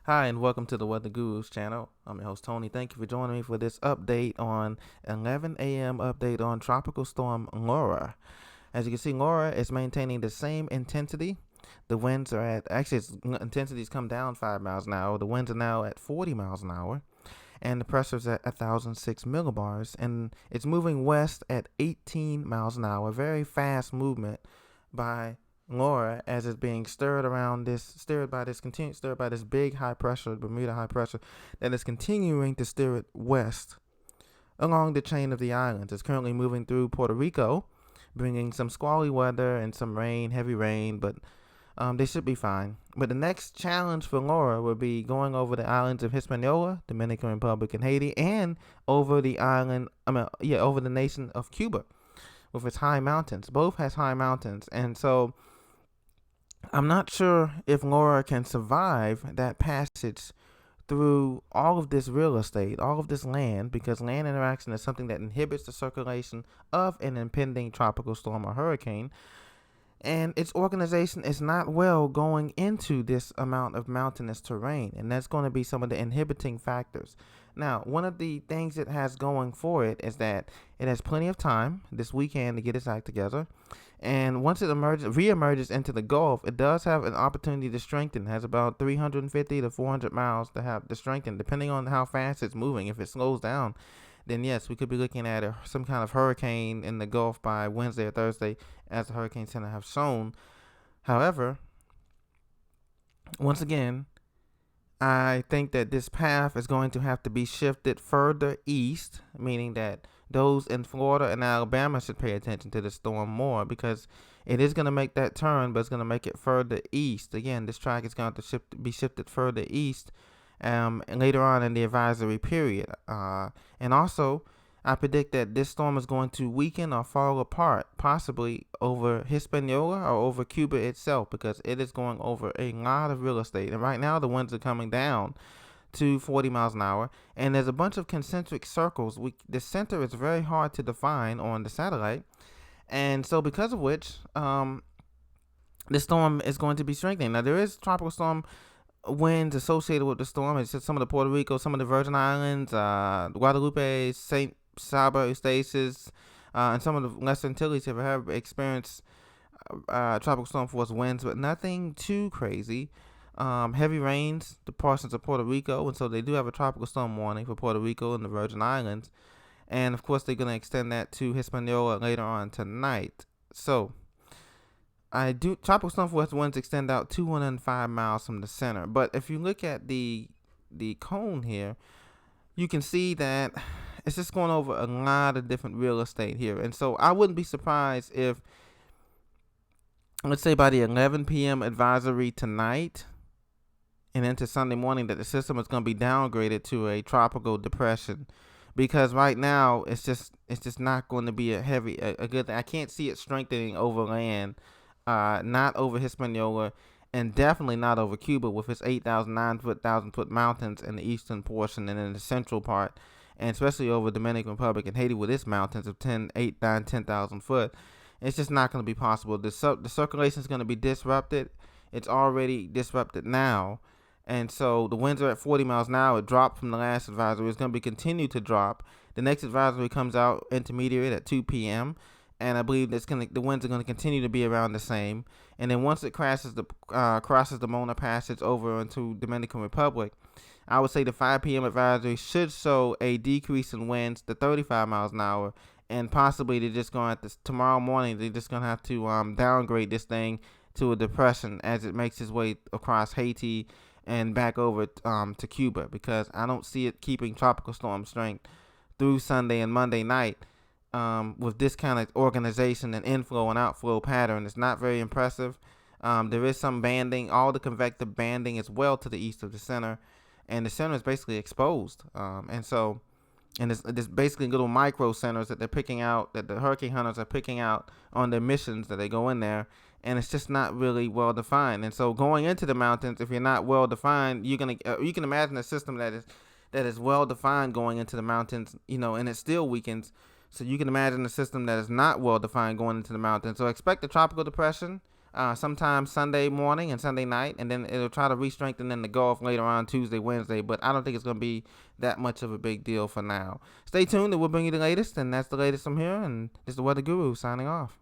Hi, and welcome to the Weather Gurus channel. I'm your host, Tony. Thank you for joining me for this update on 11 a.m. update on Tropical Storm Laura. As you can see, Laura is maintaining the same intensity. The winds are actually, its intensity's come down 5 miles an hour. The winds are now at 40 miles an hour, and the pressure is at 1,006 millibars, and it's moving west at 18 miles an hour. Very fast movement by Laura as it's being stirred by this big high pressure, Bermuda high pressure, that is continuing to steer it west along the chain of the islands. It's currently moving through Puerto Rico, bringing some squally weather and some rain, heavy rain, but they should be fine. But the next challenge for Laura will be going over the islands of Hispaniola, Dominican Republic, and Haiti, and over over the nation of Cuba with its high mountains. Both has high mountains, and so I'm not sure if Laura can survive that passage through all of this real estate, all of this land, because land interaction is something that inhibits the circulation of an impending tropical storm or hurricane. And its organization is not well going into this amount of mountainous terrain, and that's going to be some of the inhibiting factors. Now, one of the things it has going for it is that it has plenty of time this weekend to get its act together. And once it reemerges into the Gulf, it does have an opportunity to strengthen. It has about 350 to 400 miles to have to strengthen, depending on how fast it's moving. If it slows down, then yes, we could be looking at some kind of hurricane in the Gulf by Wednesday or Thursday, as the Hurricane Center have shown. However, once again, I think that this path is going to have to be shifted further east, meaning that those in Florida and Alabama should pay attention to the storm more, because it is going to make that turn, but it's going to make it further east. Again, this track is going to be shifted further east later on in the advisory period. And also, I predict that this storm is going to weaken or fall apart, possibly over Hispaniola or over Cuba itself, because it is going over a lot of real estate. And right now, the winds are coming down to 40 miles an hour, and there's a bunch of concentric circles. The center is very hard to define on the satellite, and so because of which, this storm is going to be strengthening. Now, there is tropical storm winds associated with the storm. It's just some of the Puerto Rico, some of the Virgin Islands, Guadalupe, Saint Saba, Eustatius, and some of the Lesser Antilles have experienced tropical storm force winds, but nothing too crazy. Heavy rains, the portions of Puerto Rico, and so they do have a tropical storm warning for Puerto Rico and the Virgin Islands. And of course, they're going to extend that to Hispaniola later on tonight. So, tropical storm force winds extend out 205 miles from the center. But if you look at the cone here, you can see that it's just going over a lot of different real estate here. And so I wouldn't be surprised if, let's say by the 11 p.m. advisory tonight and into Sunday morning, that the system is going to be downgraded to a tropical depression. Because right now it's just not going to be a good thing. I can't see it strengthening over land, not over Hispaniola, and definitely not over Cuba with its 1,000 foot mountains in the eastern portion and in the central part, and especially over Dominican Republic and Haiti with its mountains of 10,000 foot. It's just not going to be possible. The circulation is going to be disrupted. It's already disrupted now. And so the winds are at 40 miles an hour. It dropped from the last advisory. It's going to be continue to drop. The next advisory comes out intermediate at 2 p.m. And I believe the winds are going to continue to be around the same. And then once it crosses the Mona Passage over into Dominican Republic, I would say the 5 p.m. advisory should show a decrease in winds to 35 miles an hour. And possibly they're just going to tomorrow morning, they're just going to have to downgrade this thing to a depression as it makes its way across Haiti and back over to Cuba, because I don't see it keeping tropical storm strength through Sunday and Monday night with this kind of organization and inflow and outflow pattern. It's not very impressive. There is some banding, all the convective banding is well to the east of the center, and the center is basically exposed. And it's basically little micro centers that they're picking out, that the hurricane hunters are picking out on their missions that they go in there, and it's just not really well defined. And so going into the mountains, if you're not well defined, you can imagine a system that is well defined going into the mountains, and it still weakens. So you can imagine a system that is not well defined going into the mountains. So expect a tropical depression. sometime Sunday morning and Sunday night, and then it'll try to re-strengthen in the Gulf later on Tuesday, Wednesday. But I don't think it's going to be that much of a big deal for now. Stay tuned, and we'll bring you the latest, and that's the latest from here. And this is the Weather Guru signing off.